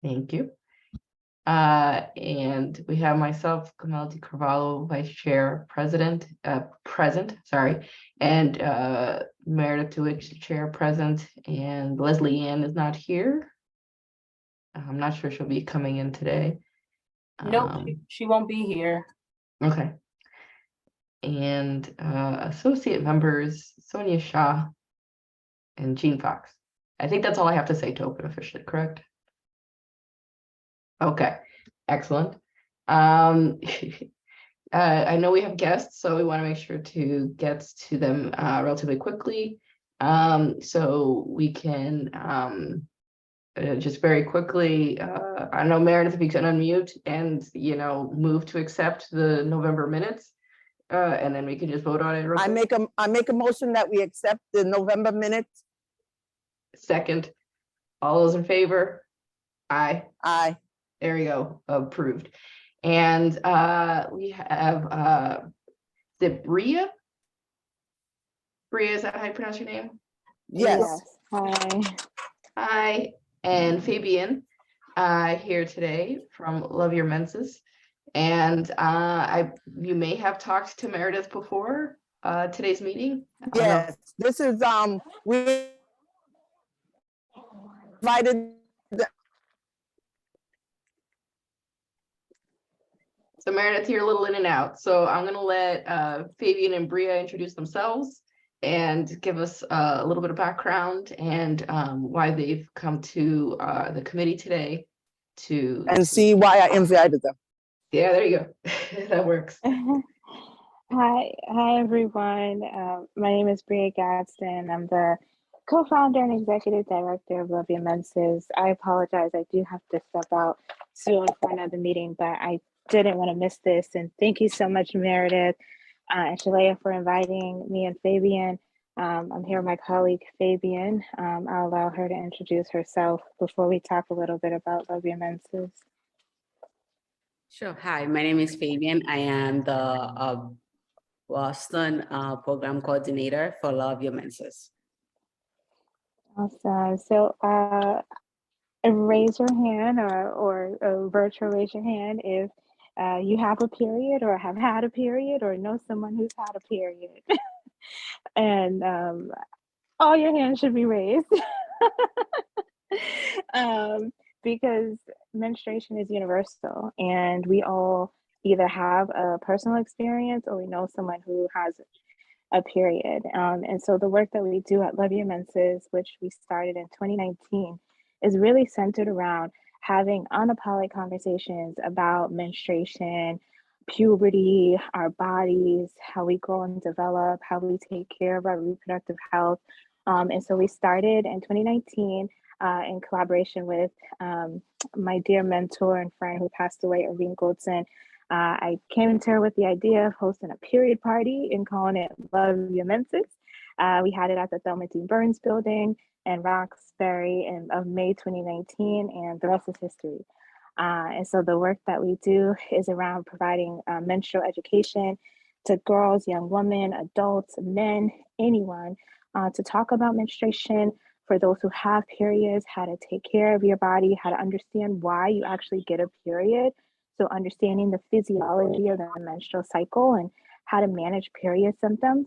Thank you. And we have myself, Kamal Di Carvalho, Vice Chair, present, and Meredith Tuick, Chair, present, and Leslie Ann is not here. I'm not sure she'll be coming in today. Nope, she won't be here. Okay. And associate members, Sonia Shah and Jean Fox. I think that's all I have to say to open officially, correct? Okay, excellent. I know we have guests, so we want to make sure to get to them relatively quickly. So we can just very quickly, I know Meredith, if you can unmute and, move to accept the November minutes. And then we can just vote on it. I make a motion that we accept the November minutes. Second. All those in favor? Aye. Aye. There we go. Approved. And we have is it Bria? Bria, is that how you pronounce your name? Yes. Hi. Hi. And Fabian here today from Love Your Menses. And you may have talked to Meredith before today's meeting. Yes. This is we invited. So Meredith, you're a little in and out. So I'm going to let Fabian and Bria introduce themselves and give us a little bit of background and why they've come to the committee today And see why I invited them. Yeah, there you go. That works. Hi, everyone. My name is Bria Gadsden. I'm the co-founder and executive director of Love Your Menses. I apologize. I do have to step out soon for another meeting, but I didn't want to miss this. And thank you so much, Meredith and Shalaya, for inviting me and Fabian. I'm here with my colleague, Fabian. I'll allow her to introduce herself before we talk a little bit about Love Your Menses. Sure. Hi, my name is Fabian. I am the Boston program coordinator for Love Your Menses. Awesome. So raise your hand or virtual raise your hand if you have a period or have had a period or know someone who's had a period. And all your hands should be raised. Because menstruation is universal and we all either have a personal experience or we know someone who has a period. And so the work that we do at Love Your Menses, which we started in 2019, is really centered around having unapologetic conversations about menstruation, puberty, our bodies, how we grow and develop, how we take care of our reproductive health. And so we started in 2019 in collaboration with my dear mentor and friend who passed away, Irene Goldson. I came to her with the idea of hosting a period party and calling it Love Your Menses. We had it at the Thelma D. Burns building in Roxbury of May 2019, and the rest is history. And so the work that we do is around providing menstrual education to girls, young women, adults, men, anyone, to talk about menstruation, for those who have periods, how to take care of your body, how to understand why you actually get a period. So understanding the physiology of the menstrual cycle and how to manage period symptoms.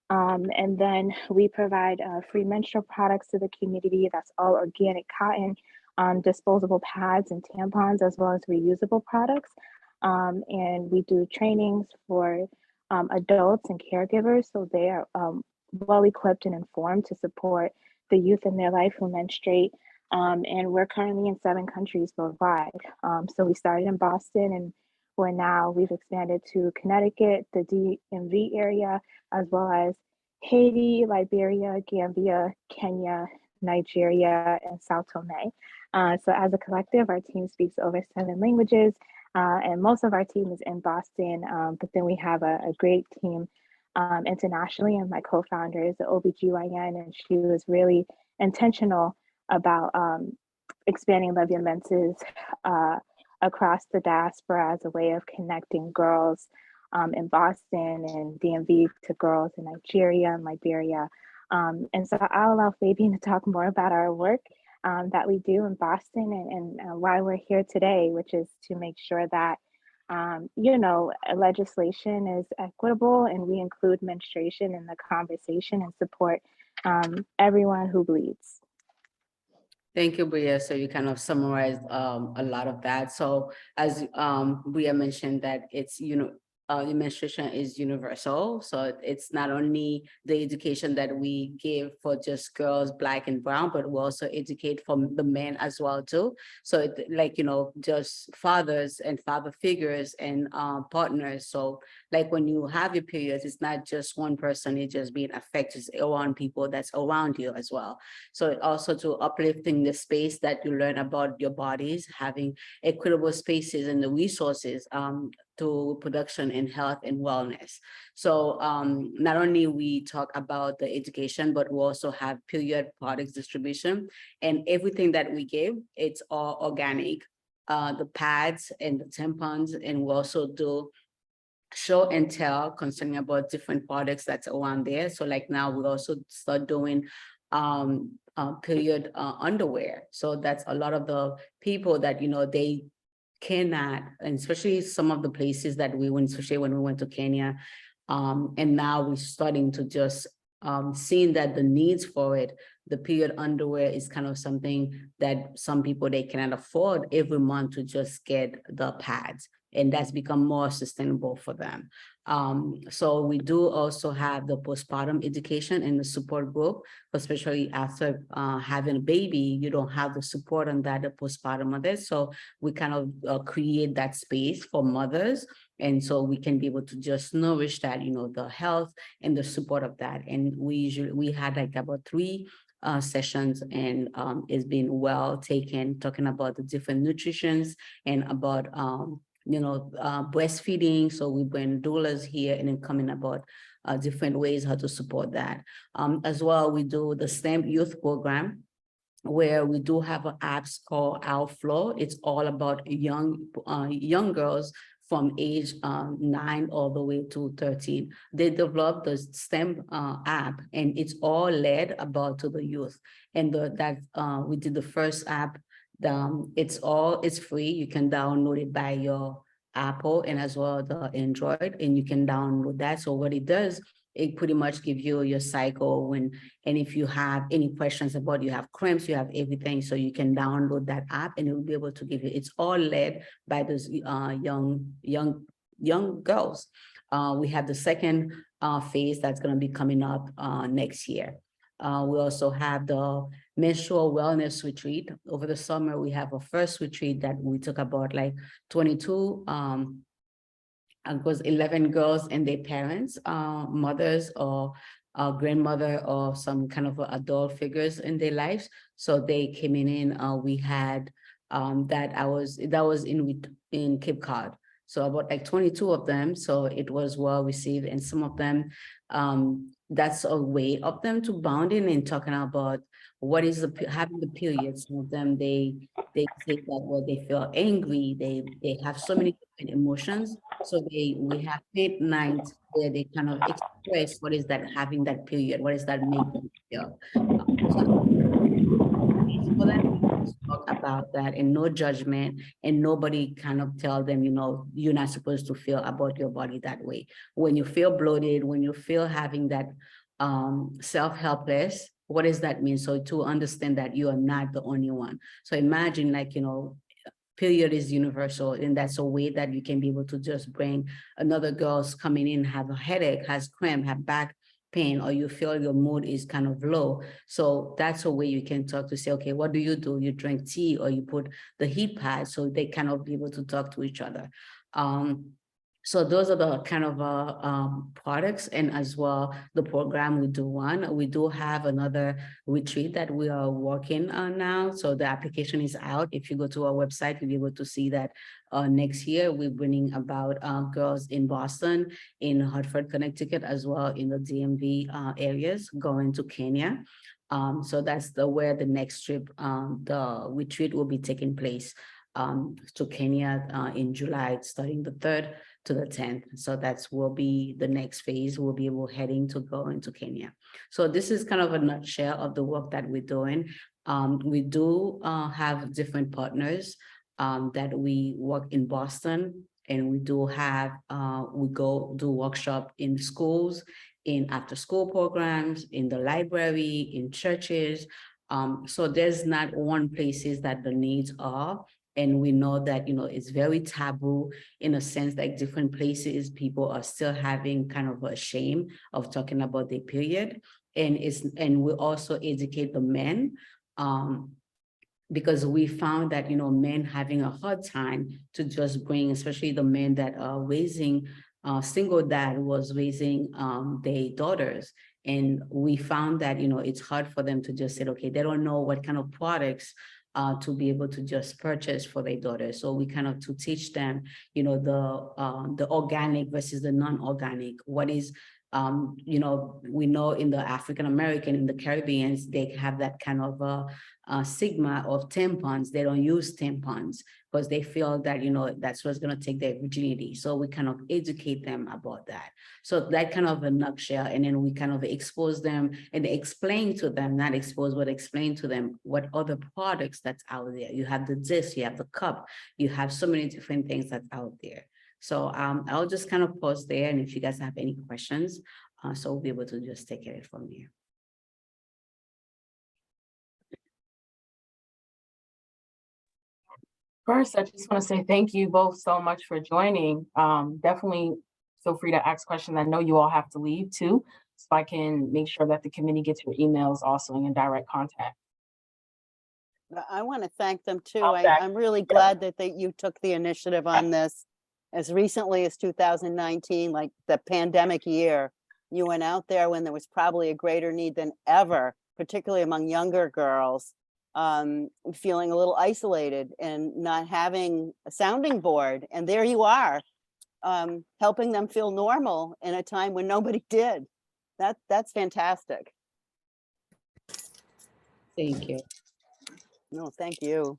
And then we provide free menstrual products to the community. That's all organic cotton, disposable pads and tampons, as well as reusable products. And we do trainings for adults and caregivers so they are well equipped and informed to support the youth in their life who menstruate. And we're currently in 7 countries worldwide. So we started in Boston and we've expanded to Connecticut, the DMV area, as well as Haiti, Liberia, Gambia, Kenya, Nigeria, and Sao Tome. So as a collective, our team speaks over 7 languages, and most of our team is in Boston, but then we have a great team internationally, and my co-founder is the OBGYN, and she was really intentional about expanding Love Your Menses across the diaspora as a way of connecting girls in Boston and DMV to girls in Nigeria and Liberia, And so I'll allow Fabian to talk more about our work that we do in Boston and why we're here today, which is to make sure that legislation is equitable and we include menstruation in the conversation and support everyone who bleeds. Thank you, Bria. So you kind of summarized a lot of that. So as Bria mentioned that it's, the menstruation is universal. So it's not only the education that we give for just girls, Black and brown, but we also educate from the men as well too. So just fathers and father figures and partners. So like when you have your periods, it's not just one person, it's just being affected around people that's around you as well. So also to uplifting the space that you learn about your bodies, having equitable spaces and the resources to production and health and wellness. So not only we talk about the education, but we also have period products distribution, and everything that we give, it's all organic. The pads and the tampons, and we also do show and tell concerning about different products that's around there. So like now we also start doing period underwear. So that's a lot of the people that, they cannot, and especially some of the places that we went, especially when we went to Kenya. And now we're starting to just seeing that the needs for it, the period underwear is kind of something that some people, they cannot afford every month to just get the pads. And that's become more sustainable for them. So we do also have the postpartum education and the support group, especially after having a baby, you don't have the support on that, the postpartum mothers. So we kind of create that space for mothers. And so we can be able to just nourish that, the health and the support of that. And we had like about 3 sessions, and it's been well taken, talking about the different nutritions and about breastfeeding. So we bring doulas here and then coming about different ways how to support that. As well, we do the STEM youth program, where we do have an app called Outflow. It's all about young girls from age 9 all the way to 13. They developed the STEM app, and it's all led about to the youth. And we did the first app. It's free. You can download it by your Apple and as well the Android, and you can download that. So what it does, it pretty much gives you your cycle and if you have any questions about, you have cramps, you have everything, so you can download that app and it will be able to give you, it's all led by those young girls. We have the second phase that's going to be coming up next year. We also have the menstrual wellness retreat. Over the summer, we have a first retreat that we took about like 22 it was 11 girls and their parents, mothers or grandmother or some kind of adult figures in their lives. So they came in. We had that was in Cape Cod. So about like 22 of them. So it was well received, and some of them, that's a way of them to bond in and talking about what is having the period. Some of them they say that well, they feel angry, they have so many different emotions. So we have date nights where they kind of express what is that having that period, what is that making them feel. For that, we just talk about that, and no judgment, and nobody kind of tell them, you're not supposed to feel about your body that way. When you feel bloated, when you feel having that self-helpless, what does that mean? So to understand that you are not the only one. So imagine like, period is universal, and that's a way that you can be able to just bring another girl's coming in, have a headache, has cramp, have back pain, or you feel your mood is kind of low. So that's a way you can talk to say, okay, what do? You drink tea, or you put the heat pad, so they kind of be able to talk to each other. So those are the kind of products, and as well the program we do one. We do have another retreat that we are working on now. So the application is out. If you go to our website, you'll be able to see that next year we're bringing about girls in Boston, in Hartford, Connecticut, as well in the DMV areas, going to Kenya. So that's where the next trip, the retreat will be taking place to Kenya in July, starting the 3rd to the 10th. So that's will be the next phase. We'll be able heading to go into Kenya. So this is kind of a nutshell of the work that we're doing. We do have different partners that we work in Boston, and we do have, we go do workshop in schools, in after school programs, in the library, in churches. So there's not one places that the needs are. And we know that, you know, it's very taboo in a sense, like different places, people are still having kind of a shame of talking about their period. And we also educate the men, because we found that, you know, men having a hard time to just bring, especially the men that are raising, single dad was raising their daughters. And we found that, you know, it's hard for them to just say, okay, they don't know what kind of products to be able to just purchase for their daughters. So we kind of to teach them, you know, the organic versus the non-organic. What is, you know, we know in the African American, in the Caribbeans, they have that kind of a stigma of tampons. They don't use tampons because they feel that, you know, that's what's going to take their virginity. So we kind of educate them about that. So that kind of a nutshell, and then we kind of expose them and explain to them, not expose, but explain to them what other products that's out there. You have the disc, you have the cup, you have so many different things that's out there. So I'll just kind of pause there, and if you guys have any questions, so we'll be able to just take it from there. First, I just want to say thank you both so much for joining. Definitely feel free to ask questions. I know you all have to leave too, so I can make sure that the committee gets your emails also in direct contact. I want to thank them too. Okay. I'm really glad that you took the initiative on this as recently as 2019, like the pandemic year. You went out there when there was probably a greater need than ever, particularly among younger girls, feeling a little isolated and not having a sounding board. And there you are, helping them feel normal in a time when nobody did. That's fantastic. Thank you. No, thank you.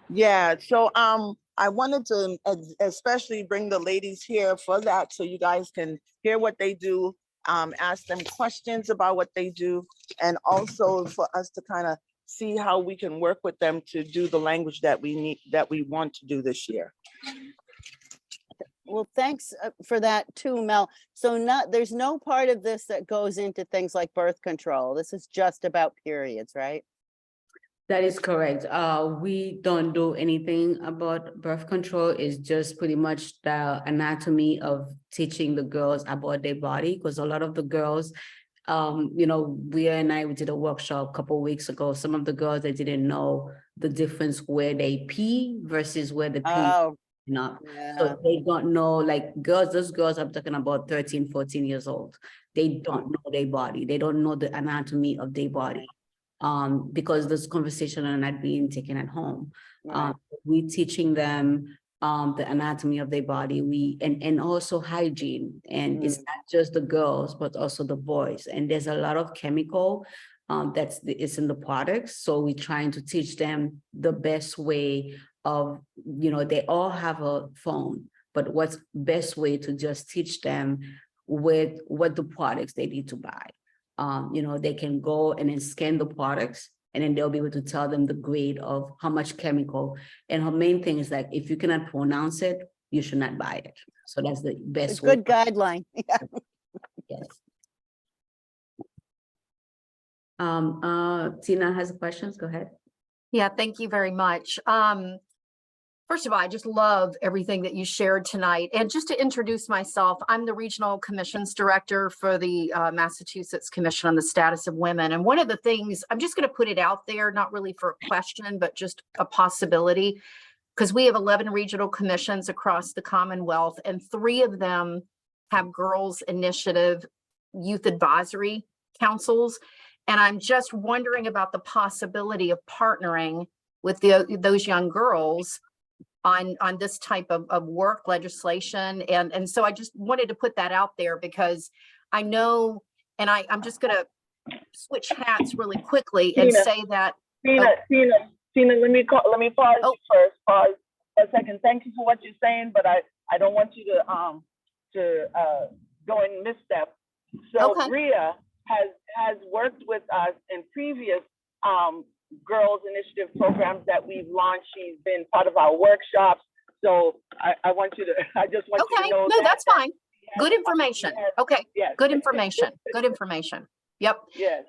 Yeah, so I wanted to especially bring the ladies here for that, so you guys can hear what they do, ask them questions about what they do, and also for us to kind of see how we can work with them to do the language that we need, that we want to do this year. Well, thanks for that too, Mel. So there's no part of this that goes into things like birth control. This is just about periods, right? That is correct. We don't do anything about birth control. It's just pretty much the anatomy of teaching the girls about their body, because a lot of the girls, you know, we did a workshop a couple of weeks ago. Some of the girls, they didn't know the difference where they pee versus where the pee. Oh, Not. yeah. So they don't know, like those girls I'm talking about 13, 14 years old. They don't know their body. They don't know the anatomy of their body. Because those conversations are not being taken at home. Right. We're teaching them the anatomy of their body, and also hygiene. And it's not just the girls, but also the boys. And there's a lot of chemical it's in the products. So we're trying to teach them the best way of, you know, they all have a phone, but what's best way to just teach them with what the products they need to buy. You know, they can go and then scan the products, and then they'll be able to tell them the grade of how much chemical. And her main thing is like, if you cannot pronounce it, you should not buy it. So that's the best way. Good guideline. Yeah. Yes. Tina has questions. Go ahead. Yeah, thank you very much. First of all, I just love everything that you shared tonight. And just to introduce myself, I'm the Regional Commissions Director for the Massachusetts Commission on the Status of Women. And one of the things, I'm just going to put it out there, not really for a question, but just a possibility, because we have 11 regional commissions across the Commonwealth, and 3 of them have Girls Initiative Youth Advisory Councils. And I'm just wondering about the possibility of partnering with those young girls on this type of work legislation. And so I just wanted to put that out there, because I know, and I'm just going to switch hats really quickly and say that. Tina, let me pause you first. Pause. a second. Thank you for what you're saying, but I don't want you to go in misstep. So Okay. Bria has worked with us in previous girls initiative programs that we've launched. She's been part of our workshops. So I want you to, I just want you Okay, to know no, that. that's fine. Good information. Okay, Yes. good information. Good information. Yep. Yes.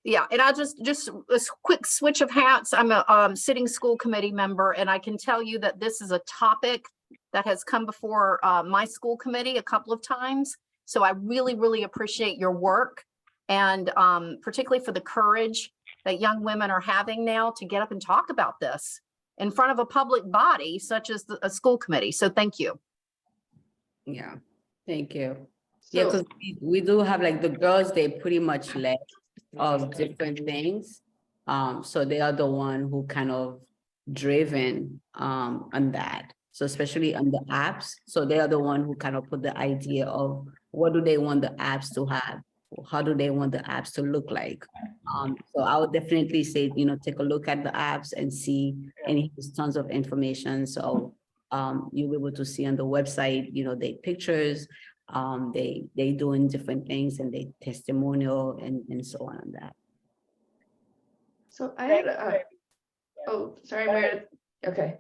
Yeah, and I'll just a quick switch of hats. I'm a sitting school committee member, and I can tell you that this is a topic that has come before my school committee a couple of times. So I really, really appreciate your work, and particularly for the courage that young women are having now to get up and talk about this in front of a public body such as a school committee. So thank you. Yeah, thank you. Yeah, So, because we do have like the girls, they pretty much led of different things. So they are the one who kind of driven on that. So especially on the apps. So they are the one who kind of put the idea of what do they want the apps to have? How do they want the apps to look like? So I would definitely say, you know, take a look at the apps and see, and there's tons of information. So you'll be able to see on the website, you know, they pictures, they doing different things and they testimonial and so on that. so I had oh, sorry, Meredith. Okay.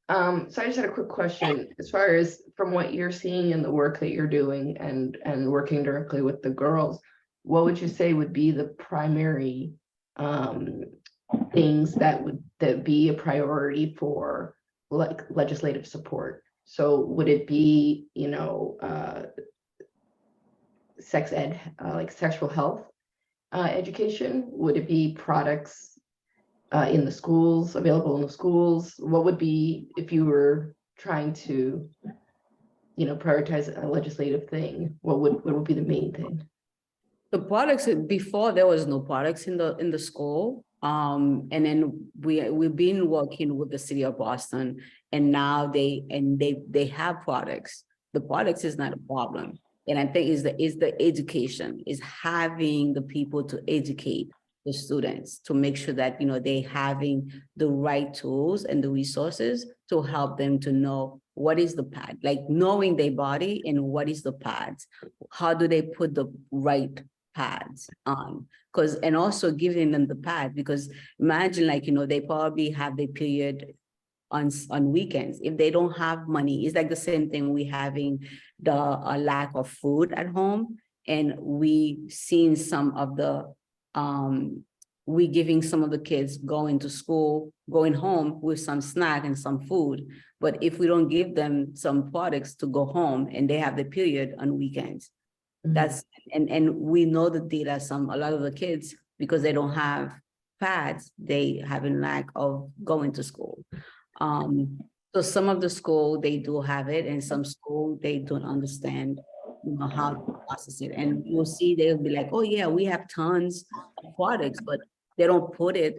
So I just had a quick question as far as from what you're seeing in the work that you're doing and working directly with the girls, what would you say would be the primary things that would be a priority for like legislative support? So would it be, you know, sex ed, like sexual health education? Would it be products in the schools, available in the schools? What would be, if you were trying to, you know, prioritize a legislative thing, what would be the main thing? The products, before there was no products in the school. And then we've been working with the city of Boston, and now they have products. The products is not a problem. And I think is the education, is having the people to educate the students to make sure that, you know, they having the right tools and the resources to help them to know what is the pad, like knowing their body and what is the pads, how do they put the right pads on, and also giving them the pad, because imagine, like, you know, they probably have their period on weekends. If they don't have money, it's like the same thing we having the lack of food at home, and we seen some of the we giving some of the kids going to school, going home with some snack and some food. But if we don't give them some products to go home and they have the period on weekends, that's, and we know the data, a lot of the kids, because they don't have pads, they have a lack of going to school. So some of the school, they do have it, and some school, they don't understand, you know, how to process it. And you'll see, they'll be like, oh yeah, we have tons of products, but they don't put it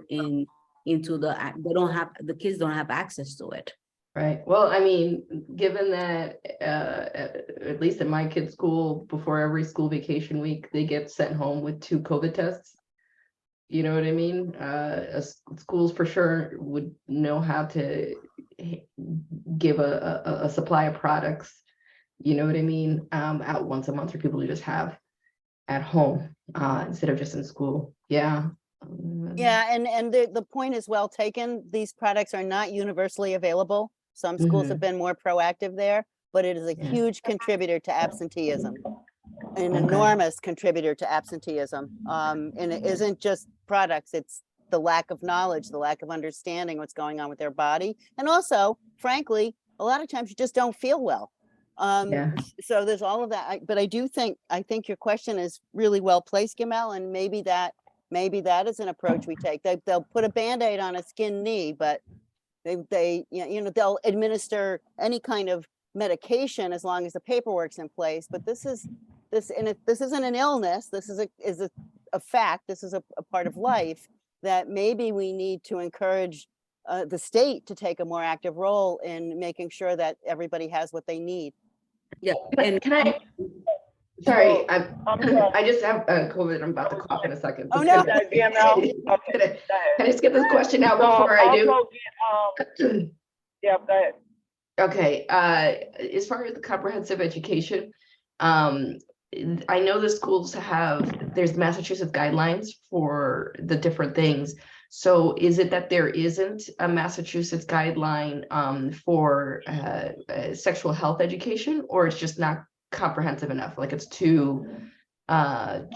into the kids don't have access to it. Right. Well, I mean, given that, at least at my kid's school, before every school vacation week, they get sent home with 2 COVID tests. You know what I mean? Schools for sure would know how to give a supply of products, you know what I mean, out once a month for people to just have at home instead of just in school. Yeah. Yeah, and the point is well taken. These products are not universally available. Some schools have been more proactive there, but it is a huge contributor to absenteeism, an enormous contributor to absenteeism. And it isn't just products, it's the lack of knowledge, the lack of understanding what's going on with their body. And also, frankly, a lot of times you just don't feel well. So there's all of that. But I think your question is really well placed, Gamal, and maybe that is an approach we take. They'll put a Band-Aid on a skinned knee, but they you know, they'll administer any kind of medication as long as the paperwork's in place. But this isn't an illness. This is a fact. This is a part of life that maybe we need to encourage the state to take a more active role in making sure that everybody has what they need. Yeah. Can I? Sorry, I just have COVID. I'm about to cough in a second. Oh no! Can I just get this question out before I do? Yeah, go ahead. Okay, as far as the comprehensive education, I know the schools there's Massachusetts guidelines for the different things. So is it that there isn't a Massachusetts guideline for sexual health education, or it's just not comprehensive enough? Like it's too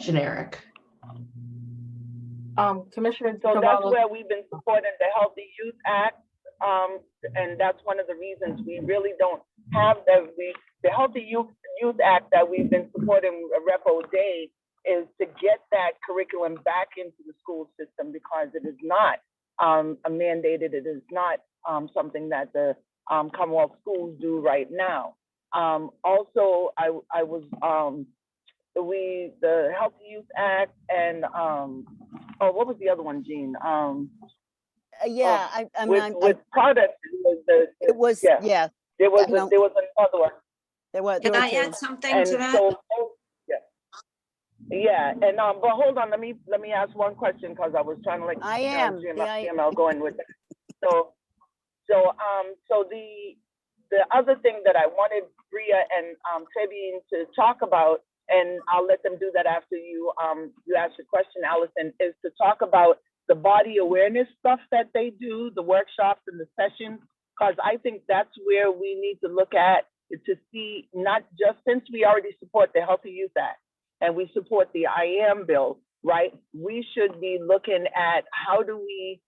generic? Commissioner So that's Cavallo, where we've been supporting the Healthy Youth Act. And that's one of the reasons we really don't have the Healthy Youth Act that we've been supporting Repo Day is to get that curriculum back into the school system, because it is not mandated. It is not something that the Commonwealth schools do right now. Also, I was the Healthy Youth Act and what was the other one, Jean? Yeah, I mean, With products, it was, yeah. yeah, there was no. there was another one. there Can were I two. add something And to that? so, yeah, and but hold on, let me ask one question, because I was trying to I am, GML going with it. So the other thing that I wanted Bria and Fabian to talk about, and I'll let them do that after you ask your question, Allison, is to talk about the body awareness stuff that they do, the workshops and the sessions, because I think that's where we need to look at to see, not just, since we already support the Healthy Youth Act and we support the IAM bill, right? We should be looking at how do we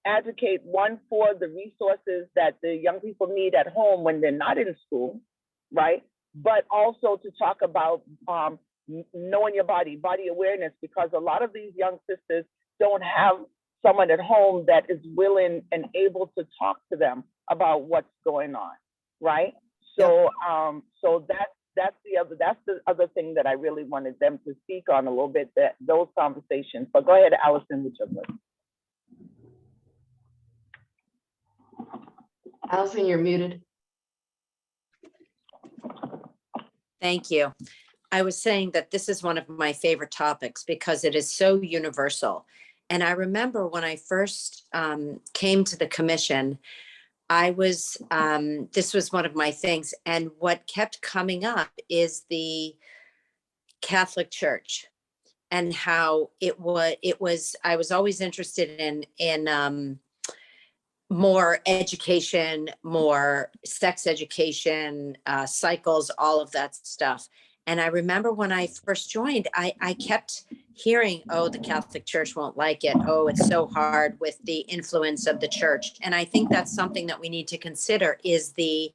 advocate, one, for the resources that the young people need at home when they're not in school, right? But also to talk about knowing your body awareness, because a lot of these young sisters don't have someone at home that is willing and able to talk to them about what's going on, right? So so that's the other thing that I really wanted them to speak on a little bit, that those conversations. But go ahead, Allison, with your question. Allison, you're muted. Thank you. I was saying that this is one of my favorite topics because it is so universal. And I remember when I first came to the commission, this was one of my things. And what kept coming up is the Catholic Church and how I was always interested in more education, more sex education, cycles, all of that stuff. And I remember when I first joined, I kept hearing, oh, the Catholic Church won't like it. Oh, it's so hard with the influence of the church. And I think that's something that we need to consider is the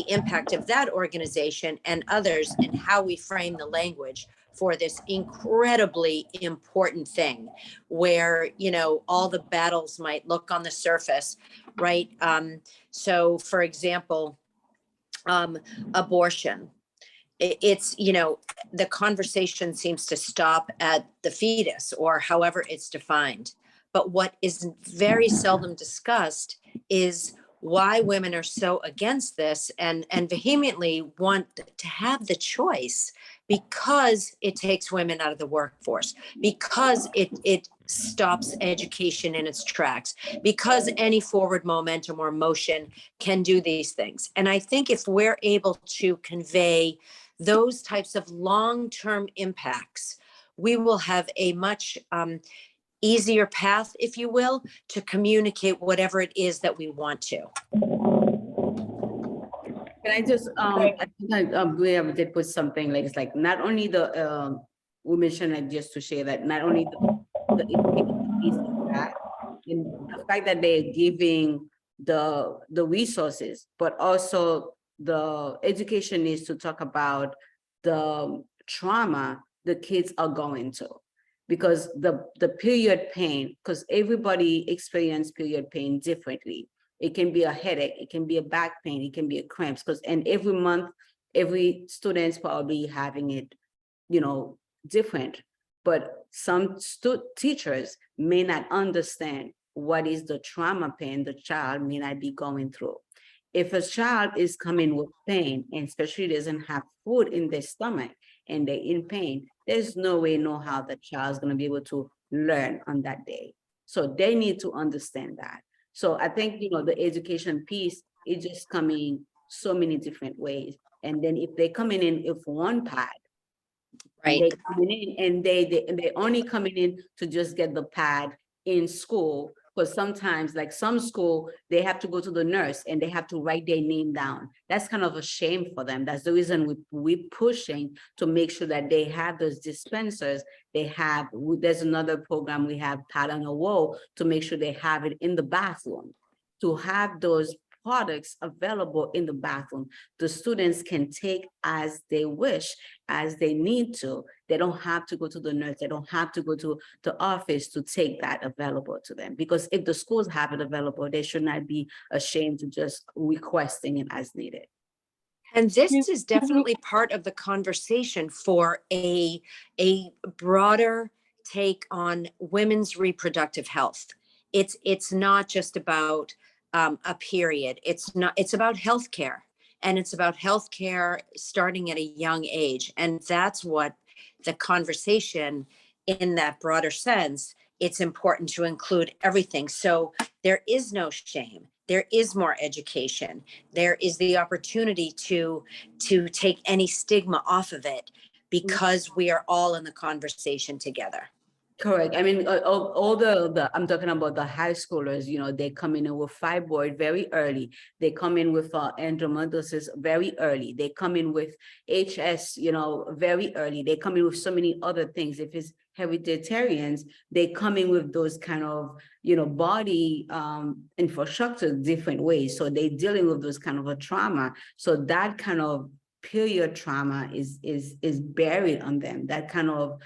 impact of that organization and others and how we frame the language for this incredibly important thing where, all the battles might look on the surface, right? So for example, abortion, it's, the conversation seems to stop at the fetus or however it's defined. But what is very seldom discussed is why women are so against this and vehemently want to have the choice, because it takes women out of the workforce, because it stops education in its tracks, because any forward momentum or motion can do these things. And I think if we're able to convey those types of long-term impacts, we will have a much easier path, if you will, to communicate whatever it is that we want to. Can I just, I think we did put something like, it's like not only the, we mentioned like just to share that not only the fact that they're giving the resources, but also the education needs to talk about the trauma the kids are going to, because the period pain, because everybody experience period pain differently. It can be a headache, it can be a back pain, it can be a cramps, and every month, every student's probably having it, different. But some teachers may not understand what is the trauma pain the child may not be going through. If a child is coming with pain, and especially doesn't have food in their stomach and they're in pain, there's no way, no how the child's going to be able to learn on that day. So they need to understand that. So I think, the education piece is just coming so many different ways. And then if they coming in with one pad, and Right. they coming in and they only coming in to just get the pad in school, because sometimes, like some school, they have to go to the nurse and they have to write their name down. That's kind of a shame for them. That's the reason we're pushing to make sure that they have those dispensers. There's another program, we have pad on the wall to make sure they have it in the bathroom, to have those products available in the bathroom. The students can take as they wish, as they need to. They don't have to go to the nurse. They don't have to go to the office to take that available to them. Because if the schools have it available, they should not be ashamed to just requesting it as needed. And this is definitely part of the conversation for a broader take on women's reproductive health. It's not just about a period. It's about healthcare, and it's about healthcare starting at a young age. And that's what the conversation, in that broader sense, it's important to include everything. So there is no shame. There is more education. There is the opportunity to take any stigma off of it, because we are all in the conversation together. Correct. I mean, all the I'm talking about the high schoolers, they come in with fibroid very early. They come in with endometriosis very early. They come in with HS, very early. They come in with so many other things. If it's hereditarians, they come in with those kind of, body infrastructure different ways. So they're dealing with those kind of a trauma. So that kind of period trauma is buried on them. That kind of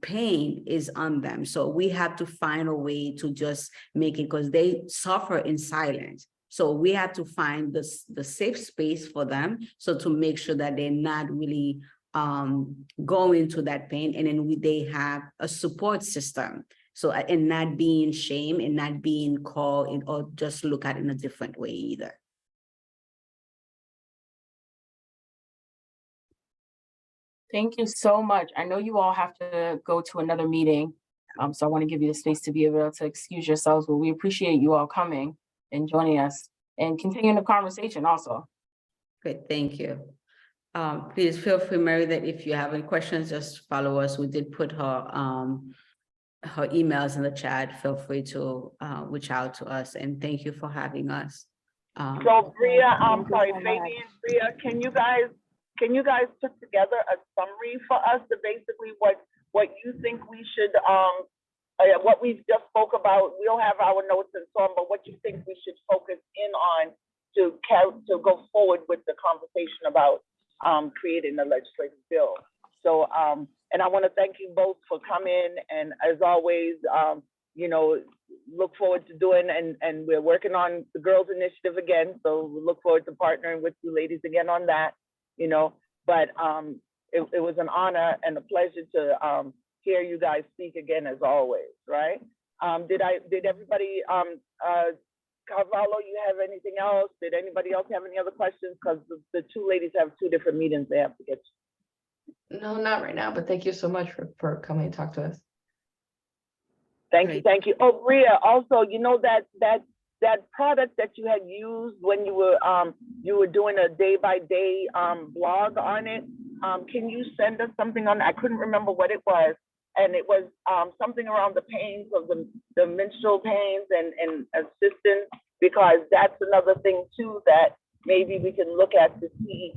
pain is on them. So we have to find a way to just make it, because they suffer in silence. So we have to find the safe space for them, so to make sure that they're not really going to that pain, and then they have a support system. So, and not being shamed and not being called or just look at it in a different way either. Thank you so much. I know you all have to go to another meeting. So I want to give you the space to be able to excuse yourselves, but we appreciate you all coming and joining us and continuing the conversation also. Good, thank you. Please feel free, Mary, that if you have any questions, just follow us. We did put her emails in the chat. Feel free to reach out to us, and thank you for having us. So Bria, I'm Thank you sorry, so Fabian, much. Bria, can you guys put together a summary for us to basically what you think we should, what we've just spoke about? We don't have our notes and so on, but what you think we should focus in on to go forward with the conversation about creating a legislative bill. So, and I want to thank you both for coming, and as always, look forward to doing, and we're working on the Girls Initiative again, so we look forward to partnering with you ladies again on that, but it was an honor and a pleasure to hear you guys speak again, as always, right? Did everybody, Carvalho, you have anything else? Did anybody else have any other questions? Because the two ladies have two different meetings they have to get to. No, not right now, but thank you so much for coming to talk to us. Thank you, thank you. Oh, Bria, also, that product that you had used when you were doing a day-by-day blog on it, can you send us something on? I couldn't remember what it was, and it was something around the pains of the menstrual pains and assistance, because that's another thing too that maybe we can look at to see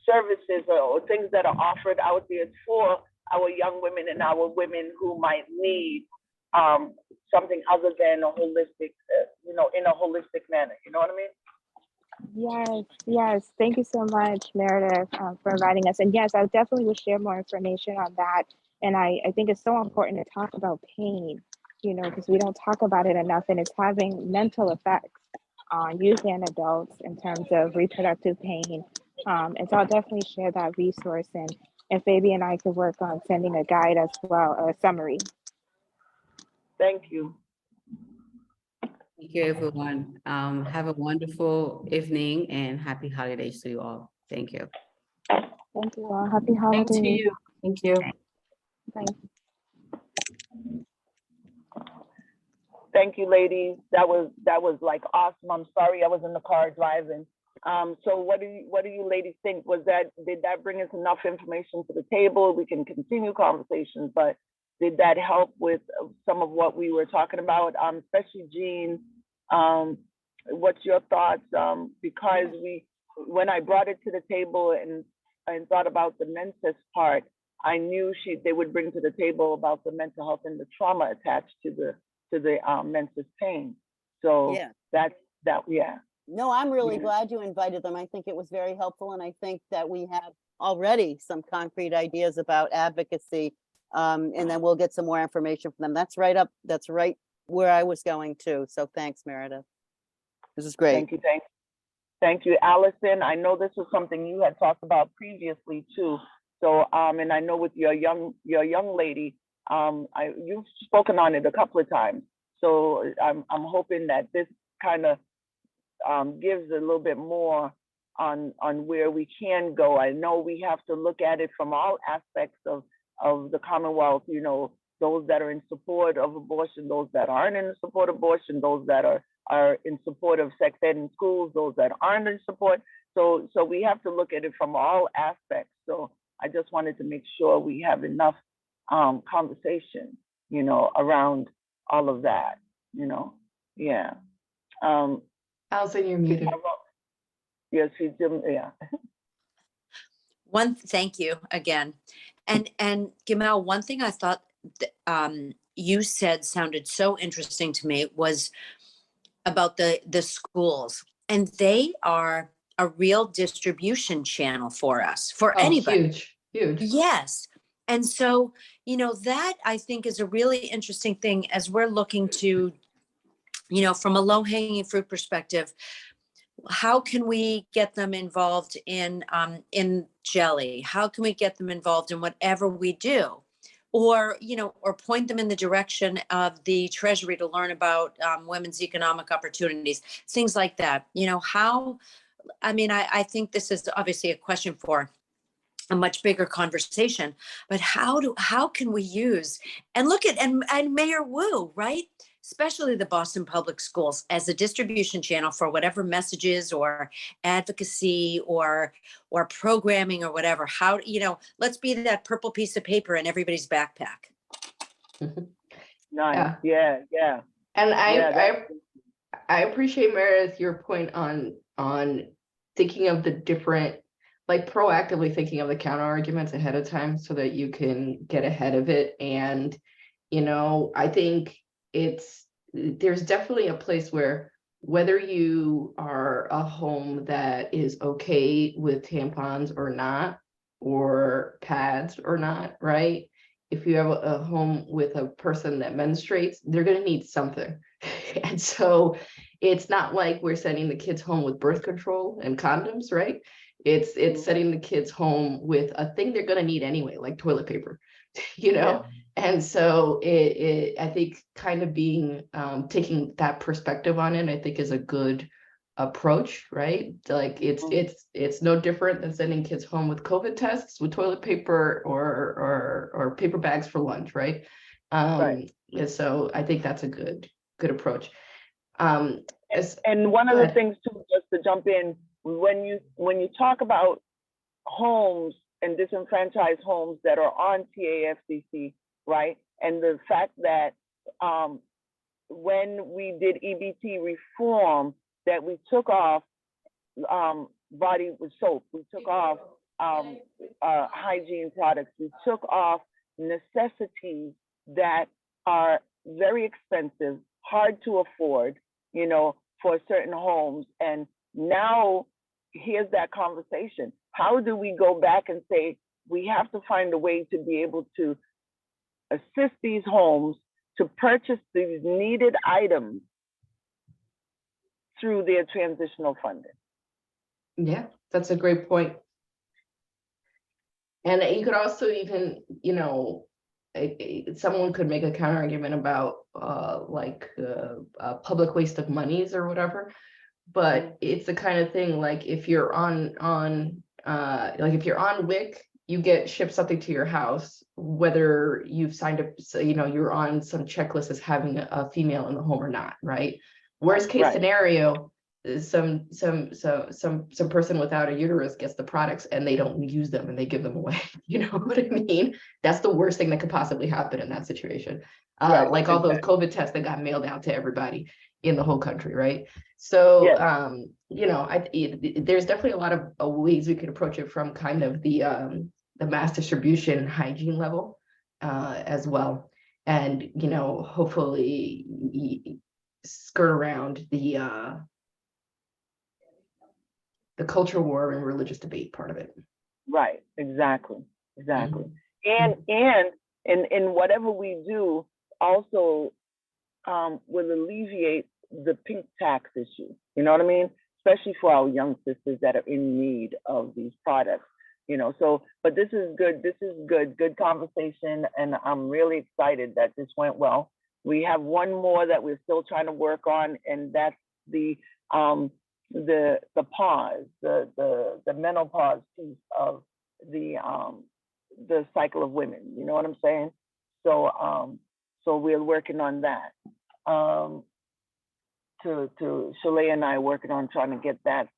services or things that are offered out there for our young women and our women who might need something other than a holistic, in a holistic manner. You know what I mean? Yes. Thank you so much, Meredith, for inviting us. And yes, I definitely will share more information on that. And I think it's so important to talk about pain, because we don't talk about it enough, and it's having mental effects on youth and adults in terms of reproductive pain. And so I'll definitely share that resource, and Fabi and I could work on sending a guide as well, a summary. Thank you. Thank you, everyone. Have a wonderful evening and happy holidays to you all. Thank you. Thank you all. Happy holidays. Thank you. Thank you. Bye. Thank you, ladies. That was like awesome. I'm sorry I was in the car driving. So what do you ladies think? Did that bring us enough information to the table? We can continue conversations, but did that help with some of what we were talking about? Especially Jean, what's your thoughts? Because when I brought it to the table and thought about the Mensis part, I knew they would bring to the table about the mental health and the trauma attached to the Mensis pain. So Yeah. yeah. No, I'm really Yeah. glad you invited them. I think it was very helpful, and I think that we have already some concrete ideas about advocacy. And then we'll get some more information from them. That's right where I was going to. So thanks, Meredith. This is great. Thank you, Allison. I know this was something you had talked about previously too. So, and I know with your young lady, you've spoken on it a couple of times. So I'm hoping that this kind of gives a little bit more on where we can go. I know we have to look at it from all aspects of the Commonwealth, you know, those that are in support of abortion, those that aren't in support of abortion, those that are in support of sex ed in schools, those that aren't in support. So we have to look at it from all aspects. So I just wanted to make sure we have enough conversation, you know, around all of that, you know. Yeah. Allison, you're muted. Yes, she did. Yeah. Thank you again. And Gamal, one thing I thought you said sounded so interesting to me was about the schools, and they are a real distribution channel for us, for anybody. Huge. Yes. And so, you know, that I think is a really interesting thing as we're looking to, you know, from a low-hanging fruit perspective, how can we get them involved in jelly? How can we get them involved in whatever we do? Or, you know, or point them in the direction of the Treasury to learn about women's economic opportunities, things like that. You know, I think this is obviously a question for a much bigger conversation, but how can we use and look at and Mayor Wu, right? Especially the Boston Public Schools as a distribution channel for whatever messages or advocacy or programming or whatever. How, you know, let's be that purple piece of paper in everybody's backpack. Nice. Yeah. And I appreciate, Meredith, your point on thinking of the different, like proactively thinking of the counter arguments ahead of time so that you can get ahead of it. And, you know, I think there's definitely a place where whether you are a home that is okay with tampons or not, or pads or not, right? If you have a home with a person that menstruates, they're going to need something. And so it's not like we're sending the kids home with birth control and condoms, right? It's sending the kids home with a thing they're going to need anyway, like toilet paper, you know? Yeah. And so I think kind of being, taking that perspective on it, I think is a good approach, right? Like it's no different than sending kids home with COVID tests, with toilet paper or paper bags for lunch, right? Right. And so I think that's a good approach. And one of the things too, just to jump in, when you talk about homes and disenfranchised homes that are on TAFCC, right? And the fact that when we did EBT reform, that we took off body with soap, we took off hygiene products, we took off necessities that are very expensive, hard to afford, you know, for certain homes. And now here's that conversation. How do we go back and say, we have to find a way to be able to assist these homes to purchase these needed items through their transitional funding? Yeah, that's a great point. And you could also even, you know, someone could make a counter argument about public waste of monies or whatever, but it's the kind of thing, like if you're on WIC you get shipped something to your house, whether you've signed up, so, you know, you're on some checklist as having a female in the home or not, right? Worst case Right. scenario is some person without a uterus gets the products and they don't use them and they give them away. You know what I mean? That's the worst thing that could possibly happen in that situation. Right, Like all those COVID tests that got mailed out to everybody in the whole country, right? So, Yes. you know, there's definitely a lot of ways we could approach it from kind of the mass distribution hygiene level as well. And, you know, hopefully skirt around the culture war and religious debate part of it. Right, exactly. Mhm. And in whatever we do, also will alleviate the pink tax issue. You know what I mean? Especially for our young sisters that are in need of these products. You know, so, but this is good. This is good conversation. And I'm really excited that this went well. We have one more that we're still trying to work on, and that's the pause, the menopause piece of the cycle of women. You know what I'm saying? So so we're working on that. To Shalay and I are working on trying to get that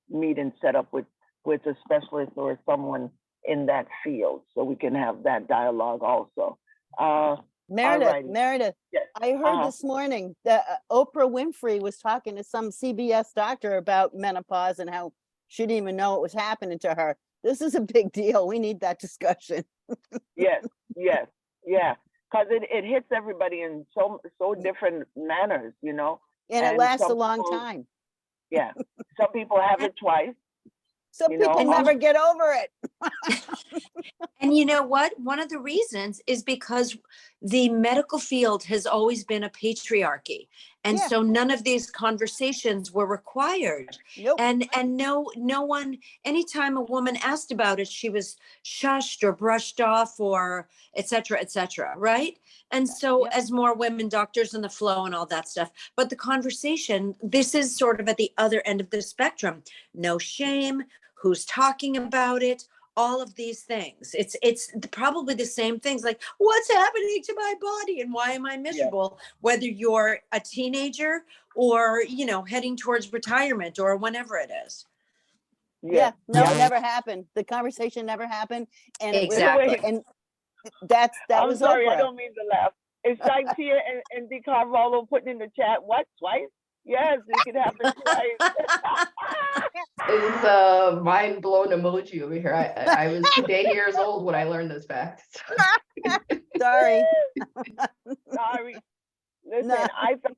meeting set up with a specialist or someone in that field, so we can have that dialogue also. Alrighty. Meredith, Yes. I heard this morning that Oprah Winfrey was talking to some CBS doctor about menopause and how she didn't even know it was happening to her. This is a big deal. We need that discussion. Yes, yeah. Because it hits everybody in so different manners, you know. And it And lasts some a long people- time. Yeah. Some people have it twice. Some You know, people never get over it. And you know what? One of the reasons is because the medical field has always been a patriarchy. And Yeah. so none of these conversations were required. Nope. And no one, anytime a woman asked about it, she was shushed or brushed off or et cetera, right? And so Yep. as more women doctors in the flow and all that stuff, but the conversation, this is sort of at the other end of the spectrum. No shame, who's talking about it, all of these things. It's probably the same things, like what's happening to my body and why am I miserable, whether you're a teenager or, you know, heading towards retirement or whenever it is. Yeah. No, Yeah. it never happened. The conversation never happened. And Exactly. and that I'm was sorry, Oprah. I don't mean to laugh. It's Shanks here and D. Carvalho putting in the chat, what, twice? Yes, it can happen twice. It's mind blown emoji over here. I was 8 years old when I learned this fact. Sorry. Sorry. Listen, No. I thought,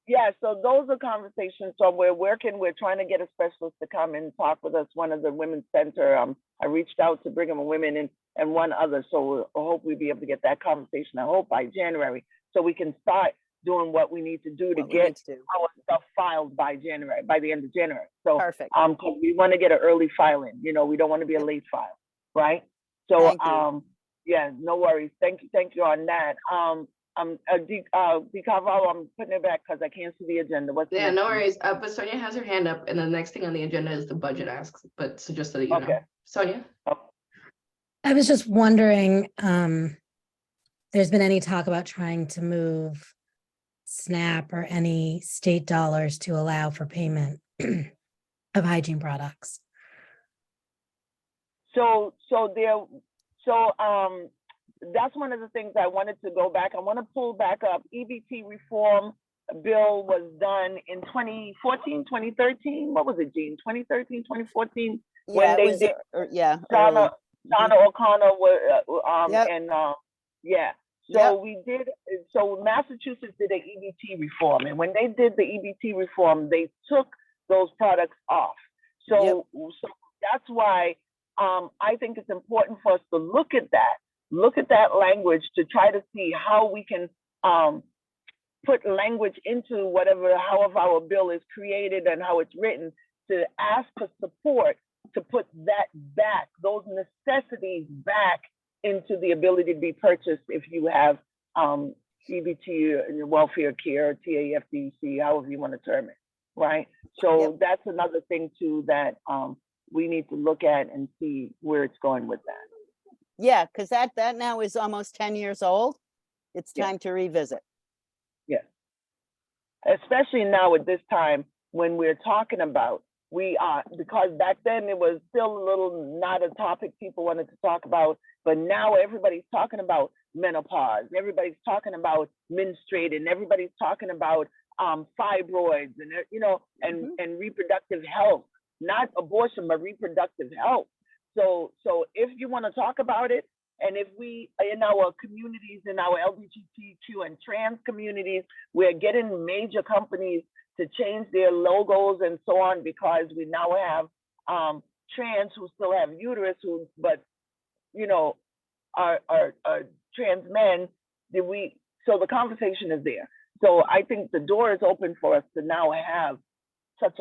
yeah, so those are conversations. So we're trying to get a specialist to come and talk with us, one of the women's center. I reached out to Brigham and Women and one other. So I hope we'll be able to get that conversation, I hope by January, so we can start doing what we need to do to What we need get to do. our stuff filed by January, by the end of January. So Perfect. 'cause we want to get an early filing, you know, we don't want to be a late file, right? So Thank you. yeah, no worries. Thank you on that. D. Carvalho, I'm putting it back because I can't see the agenda. What's the Yeah, next no one? worries. But Sonia has her hand up, and the next thing on the agenda is the budget asks. But so just so that you know, Okay. Sonia. I was just wondering, there's been any talk about trying to move SNAP or any state dollars to allow for payment of hygiene products? That's one of the things I wanted to go back. I want to pull back up. EBT reform bill was done in 2014, 2013. What was it, Jean? 2013, 2014? Yeah, when it they was, did yeah. Donna O'Connor was, Yep. yeah. So Yep. we did, so Massachusetts did an EBT reform. And when they did the EBT reform, they took those products off. So that's why I think it's important for us to look at that language to try to see how we can put language into however our bill is created and how it's written, to ask for support to put that back, those necessities back into the ability to be purchased if you have EBT, welfare care, TAFDC, however you want to term it, right? So that's another thing too that we need to look at and see where it's going with that. Yeah, because that now is almost 10 years old. It's Yeah. time to revisit. Yes. Especially now at this time when we're talking about, because back then it was still a little not a topic people wanted to talk about, but now everybody's talking about menopause, everybody's talking about menstruating, everybody's talking about fibroids and and reproductive health, not abortion, but reproductive health. So if you want to talk about it, and if we, in our communities, in our LGBTQ and trans communities, we're getting major companies to change their logos and so on, because we now have trans who still have uterus, but are trans men. So the conversation is there. So I think the door is open for us to now have such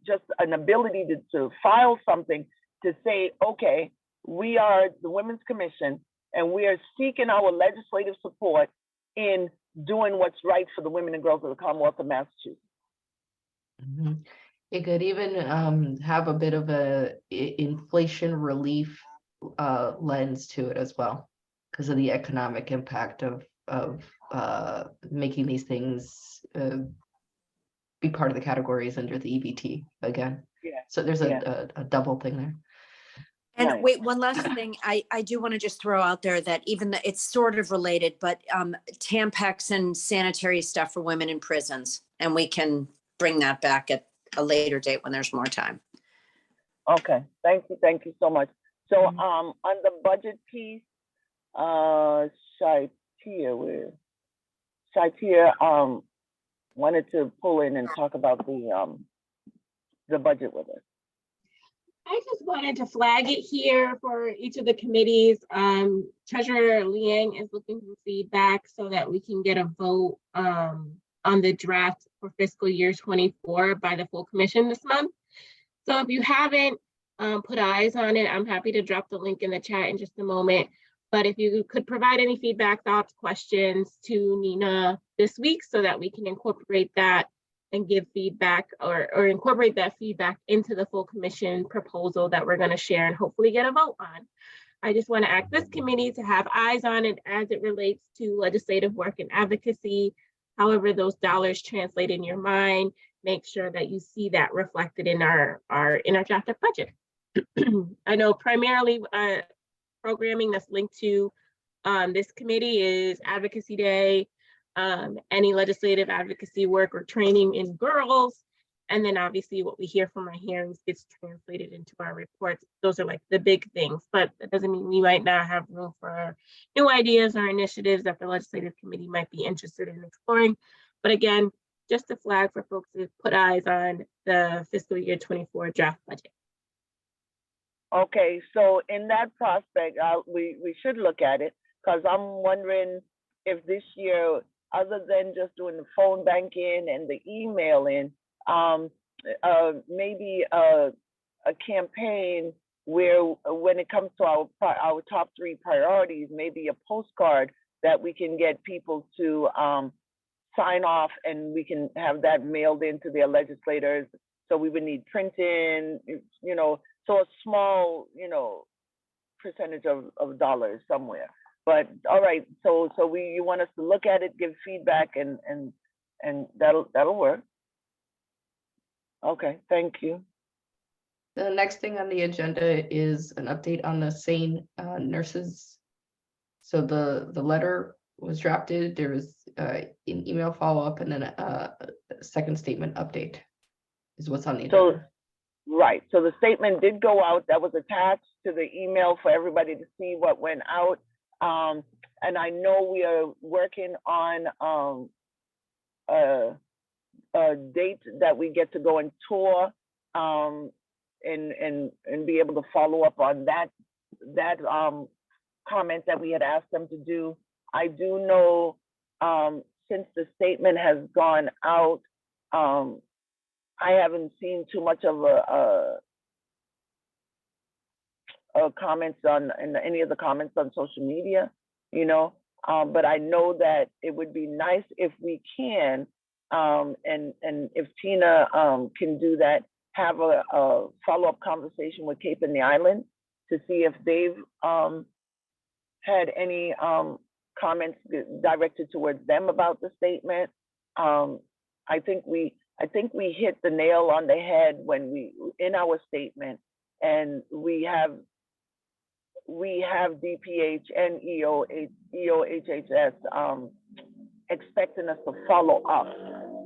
just an ability to file something to say, okay, we are the Women's Commission, and we are seeking our legislative support in doing what's right for the women and girls of the Commonwealth of Massachusetts. It could even have a bit of a inflation relief lens to it as well, because of the economic impact of making these things be part of the categories under the EBT again. Yeah. So there's a double thing there. And Right. wait, one last thing, I do want to just throw out there that even though it's sort of related, but Tampax and sanitary stuff for women in prisons, and we can bring that back at a later date when there's more time. Okay, thank you so much. So on the budget piece, Shaitia wanted to pull in and talk about the budget with us. I just wanted to flag it here for each of the committees. Treasurer Liang is looking for feedback so that we can get a vote on the draft for fiscal year 24 by the full commission this month. So if you haven't put eyes on it, I'm happy to drop the link in the chat in just a moment. But if you could provide any feedback, thoughts, questions to Nina this week so that we can incorporate that and give feedback or incorporate that feedback into the full commission proposal that we're going to share and hopefully get a vote on. I just want to ask this committee to have eyes on it as it relates to legislative work and advocacy. However those dollars translate in your mind, make sure that you see that reflected in our drafted budget. I know primarily programming that's linked to this committee is Advocacy Day, any legislative advocacy work or training in girls, and then obviously what we hear from our hearings gets translated into our reports. Those are like the big things, but that doesn't mean we might not have room for new ideas or initiatives that the legislative committee might be interested in exploring. But again, just a flag for folks to put eyes on the fiscal year 24 draft budget. Okay, so in that prospect, we should look at it, because I'm wondering if this year, other than just doing the phone banking and the emailing, maybe a campaign where, when it comes to our top 3 priorities, maybe a postcard that we can get people to sign off, and we can have that mailed into their legislators. So we would need printing, so a small, percentage of dollars somewhere. But all right, so you want us to look at it, give feedback, and that'll work. Okay, thank you. The next thing on the agenda is an update on the SANE nurses. So the letter was drafted. There was an email follow-up, and then a second statement update is what's on the agenda. Right, so the statement did go out, that was attached to the email for everybody to see what went out. And I know we are working on a date that we get to go and tour and be able to follow up on that comment that we had asked them to do. I do know since the statement has gone out, I haven't seen too much of a comments on any of the comments on social media, but I know that it would be nice if we can, and if Tina can do that, have a follow-up conversation with Cape and the Island to see if they've had any comments directed towards them about the statement. I think we hit the nail on the head when in our statement, and we have DPH and EOHHS expecting us to follow up.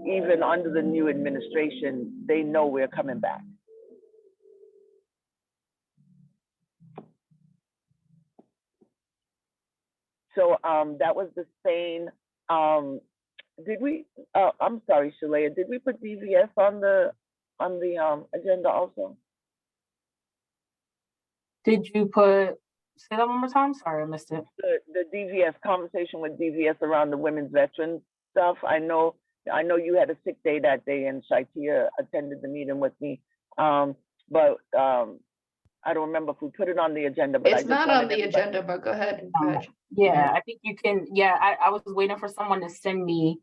Even under the new administration, they know we're coming back. So that was the same. Did we? I'm sorry, Shalaya. Did we put DVS on the agenda also? Did you put, say that one more time? Sorry, I missed it. The DVS conversation with DVS around the women's veteran stuff. I know you had a sick day that day, and Shaitia attended the meeting with me. But I don't remember if we put it on the agenda. But It's not on the agenda, but go ahead. Yeah, I think you can. Yeah, I was waiting for someone to send me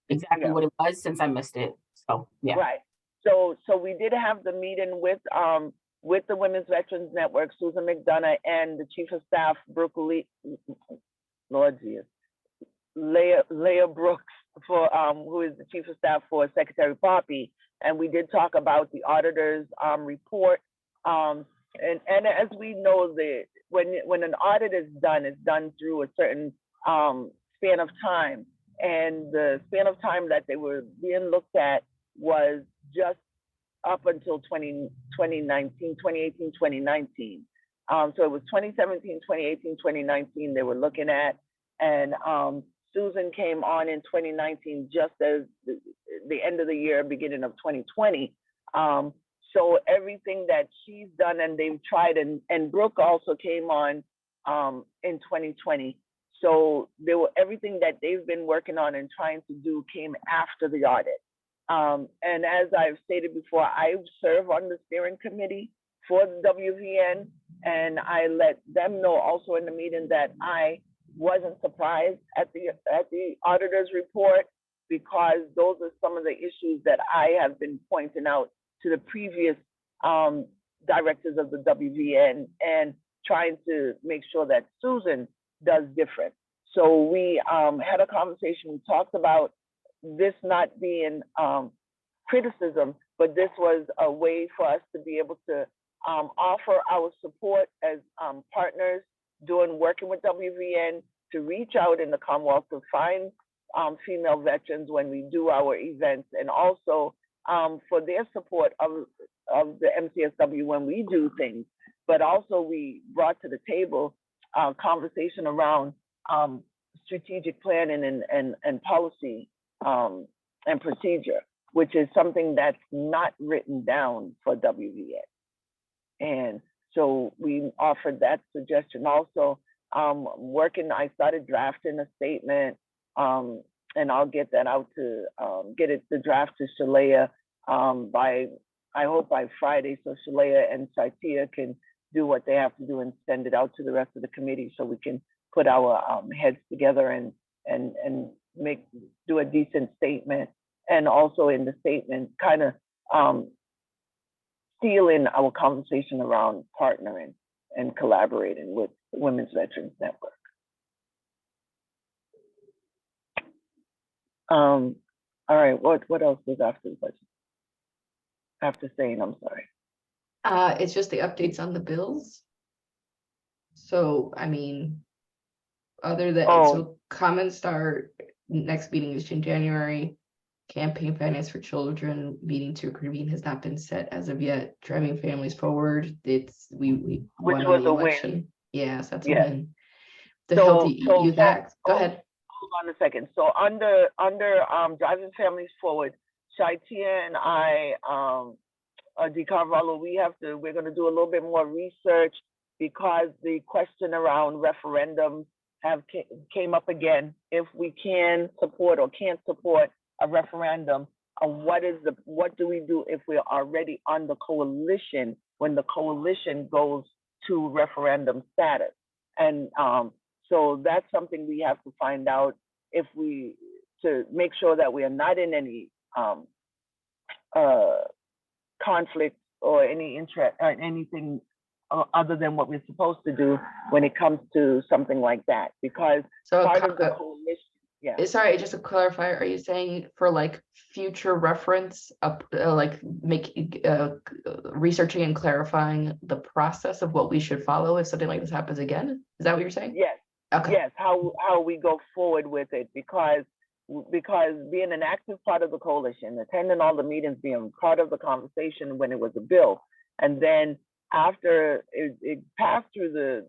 exactly what it was since I missed it. So yeah. Right. So we did have the meeting with the Women's Veterans Network, Susan McDonough, and the Chief of Staff, Brooke Lee, Lord Jesus, Leah Brooks, for who is the Chief of Staff for Secretary Poppy, and we did talk about the auditor's report. And as we know, when an audit is done, it's done through a certain span of time, and the span of time that they were being looked at was just up until 2018, 2019. So it was 2017, 2018, 2019 they were looking at, and Susan came on in 2019, just as the end of the year, beginning of 2020. So everything that she's done and they've tried, and Brooke also came on in 2020. So everything that they've been working on and trying to do came after the audit. And as I've stated before, I serve on the steering committee for the WVN, and I let them know also in the meeting that I wasn't surprised at the auditor's report, because those are some of the issues that I have been pointing out to the previous directors of the WVN, and trying to make sure that Susan does different. So we had a conversation. We talked about this not being criticism, but this was a way for us to be able to offer our support as partners working with WVN, to reach out in the Commonwealth to find female veterans when we do our events, and also for their support of the MCSW when we do things. But also we brought to the table conversation around strategic planning and policy and procedure, which is something that's not written down for WVN. And so we offered that suggestion also. I started drafting a statement, and I'll get that out to the draft to Shalaya I hope by Friday, so Shalaya and Shaitia can do what they have to do and send it out to the rest of the committee, so we can put our heads together and do a decent statement. And also in the statement, kind of seal in our conversation around partnering and collaborating with the Women's Veterans Network. All right, what else was after the budget? After saying, I'm sorry. It's just the updates on the bills. So, I mean, other than, so comments start, next meeting is in January. Campaign finance for children meeting to convene has not been set as of yet. Driving families forward, we won was the a election. win. Yes, that's a Yes. win. The Healthy Youth Act, go ahead. Hold on a second. So under Driving Families Forward, Shaitia and I, DeCarvalho, we're gonna do a little bit more research, because the question around referendums came up again. If we can support or can't support a referendum, what do we do if we're already on the coalition, when the coalition goes to referendum status? And so that's something we have to find out, to make sure that we are not in any conflicts or any interest, anything other than what we're supposed to do when it comes to something like that, because So, part of the coalition, yeah. sorry, just to clarify, are you saying for like future reference, like researching and clarifying the process of what we should follow if something like this happens again? Is that what you're saying? Yes. Okay. Yes, how we go forward with it, because being an active part of the coalition, attending all the meetings, being part of the conversation when it was a bill, and then after it passed through the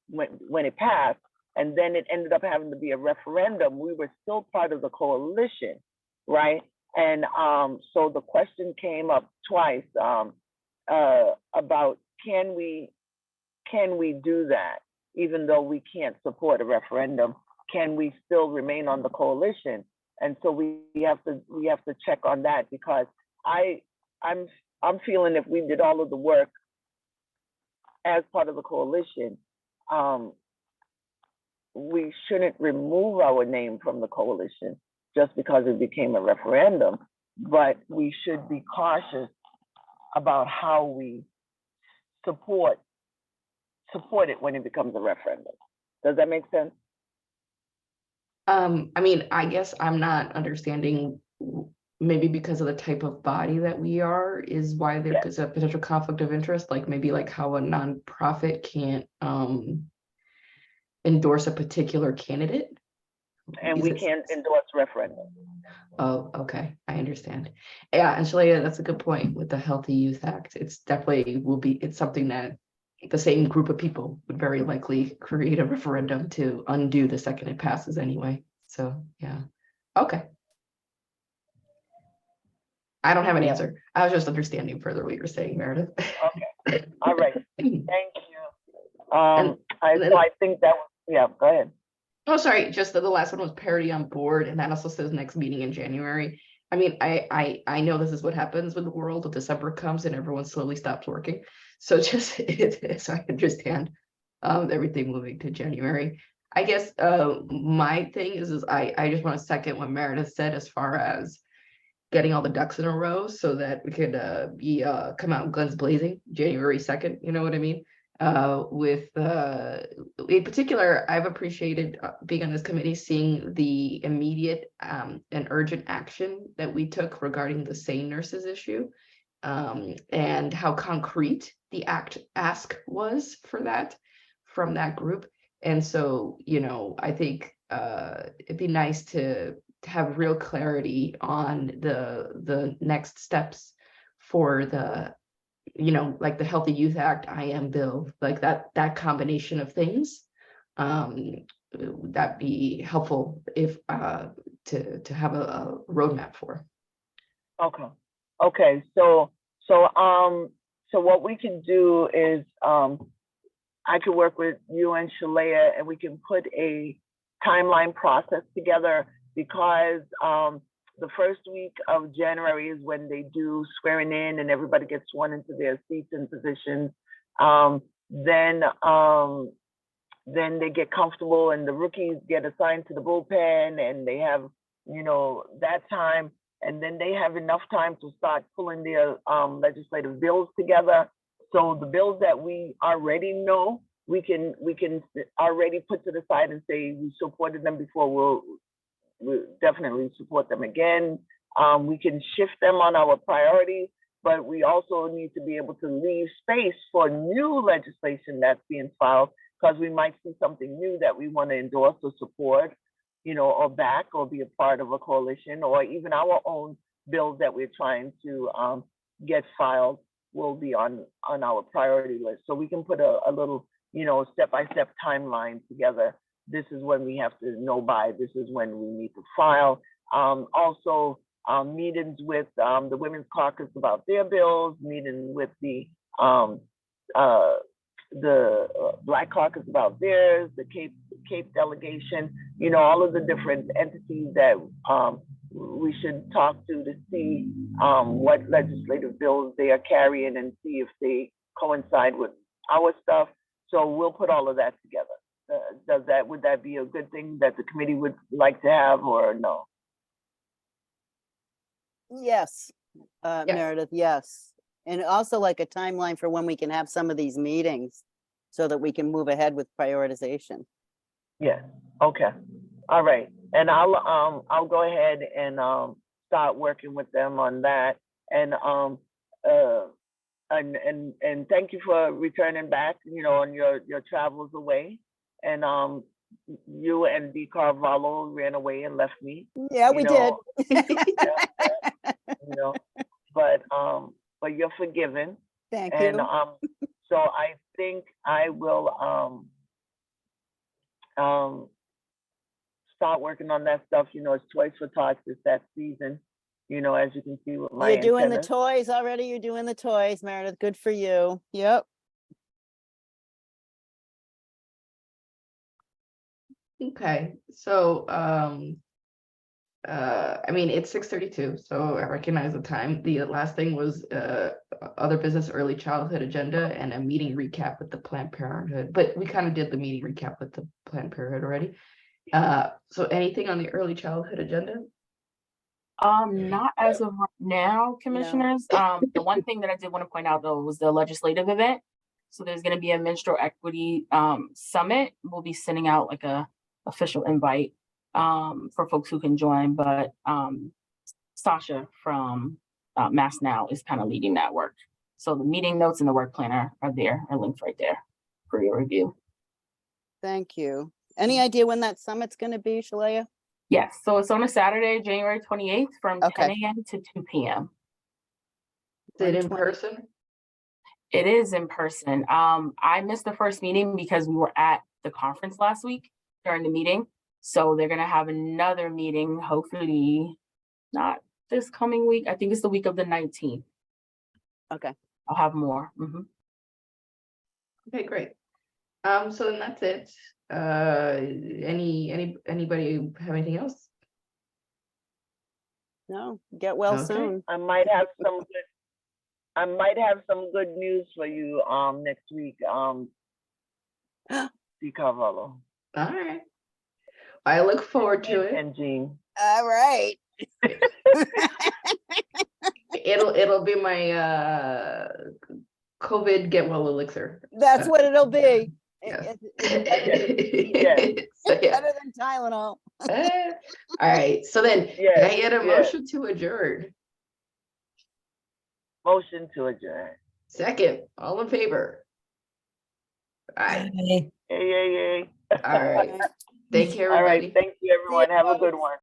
when it passed, and then it ended up having to be a referendum, we were still part of the coalition, right? And so the question came up twice about can we do that even though we can't support a referendum? Can we still remain on the coalition? And so we have to check on that, because I'm feeling if we did all of the work as part of the coalition, we shouldn't remove our name from the coalition just because it became a referendum, but we should be cautious about how we support it when it becomes a referendum. Does that make sense? I mean, I guess I'm not understanding, maybe because of the type of body that we are, is why there is a potential conflict of interest, like maybe like how a nonprofit can't endorse a particular candidate. And we can't endorse referendum. Oh, okay, I understand. Yeah, and Shalaya, that's a good point with the Healthy Youth Act. It's definitely it's something that the same group of people would very likely create a referendum to undo the second it passes anyway. So yeah, okay. I don't have an answer. I was just understanding further what you were saying, Meredith. Okay, all right, thank you. I think that was, go ahead. Oh, sorry, just the last one was parity on board, and that also says next meeting in January. I mean, I know this is what happens when the world of December comes and everyone slowly stops working. So just so I understand everything moving to January. I guess my thing is I just want to second what Meredith said as far as getting all the ducks in a row so that we could come out guns blazing January 2nd. You know what I mean? In particular, I've appreciated being on this committee, seeing the immediate and urgent action that we took regarding the SANE nurses issue, and how concrete the ask was for that from that group. And so, I think it'd be nice to have real clarity on the next steps for the like the Healthy Youth Act, IM bill, like that combination of things. That'd be helpful if to have a roadmap for. Okay. So what we can do is I could work with you and Shalaya, and we can put a timeline process together, because the first week of January is when they do swearing in and everybody gets sworn into their seats and positions. Then they get comfortable and the rookies get assigned to the bullpen, and they have, that time. And then they have enough time to start pulling their legislative bills together. So the bills that we already know, we can already put to the side and say we supported them before, we'll definitely support them again. We can shift them on our priorities, but we also need to be able to leave space for new legislation that's being filed, because we might see something new that we want to endorse or support, or back, or be a part of a coalition, or even our own bills that we're trying to get filed will be on our priority list. So we can put a little, step-by-step timeline together. This is when we have to know by, this is when we need to file. Also, meetings with the Women's Caucus about their bills, meeting with the Black Caucus about theirs, the Cape delegation, all of the different entities that we should talk to see what legislative bills they are carrying and see if they coincide with our stuff. So we'll put all of that together. Would that be a good thing that the committee would like to have, or no? Yes, Yeah. Meredith, yes. And also like a timeline for when we can have some of these meetings so that we can move ahead with prioritization. Yeah, okay, all right. And I'll go ahead and start working with them on that. And and thank you for returning back, you know, on your travels away. And you and D Carvalho ran away and left me, Yeah, we did. you know, but you're forgiven. Thank And you. so I think I will start working on that stuff. You know, it's Toys for Tots, it's that season, you know, as you can see with my You're doing the antennas. toys already. You're doing the toys, Meredith. Good for you. Yep. Okay, so, I mean, it's 6:32, so I recognize the time. The last thing was, other business early childhood agenda and a meeting recap with the Planned Parenthood, but we kind of did the meeting recap with the Planned Parenthood already. So anything on the early childhood agenda? Not as of right now, commissioners. The one thing that I did want to point out though was the legislative event. So there's going to be a menstrual equity summit. We'll be sending out like a official invite for folks who can join, but Sasha from Mass Now is kind of leading that work. So the meeting notes and the work planner are there, are linked right there for your review. Thank you. Any idea when that summit's going to be, Shalaya? Yes, so it's on a Saturday, January 28th from 10 Okay. a.m. to 2 p.m. Is it in 120. person? It is in person. I missed the first meeting because we were at the conference last week during the meeting. So they're gonna have another meeting, hopefully not this coming week. I think it's the week of the 19th. Okay. I'll have more. Mhm. Okay, great. So then that's it. Anybody have anything else? No, get well Okay. soon. I might have some good news for you next week, D Carvalho. All right. I look forward to it. And Jean. All right. It'll be my COVID get well elixir. That's what it'll be. Yeah. It's So, yeah. better than Tylenol. All right. So then, Yes, can I get a yes. motion to adjourn? Motion to adjourn. Second, all in favor? All right. Bye. Yay, yay, yay. All right. Thank you, All right, everybody. thank you, everyone. Have a good one.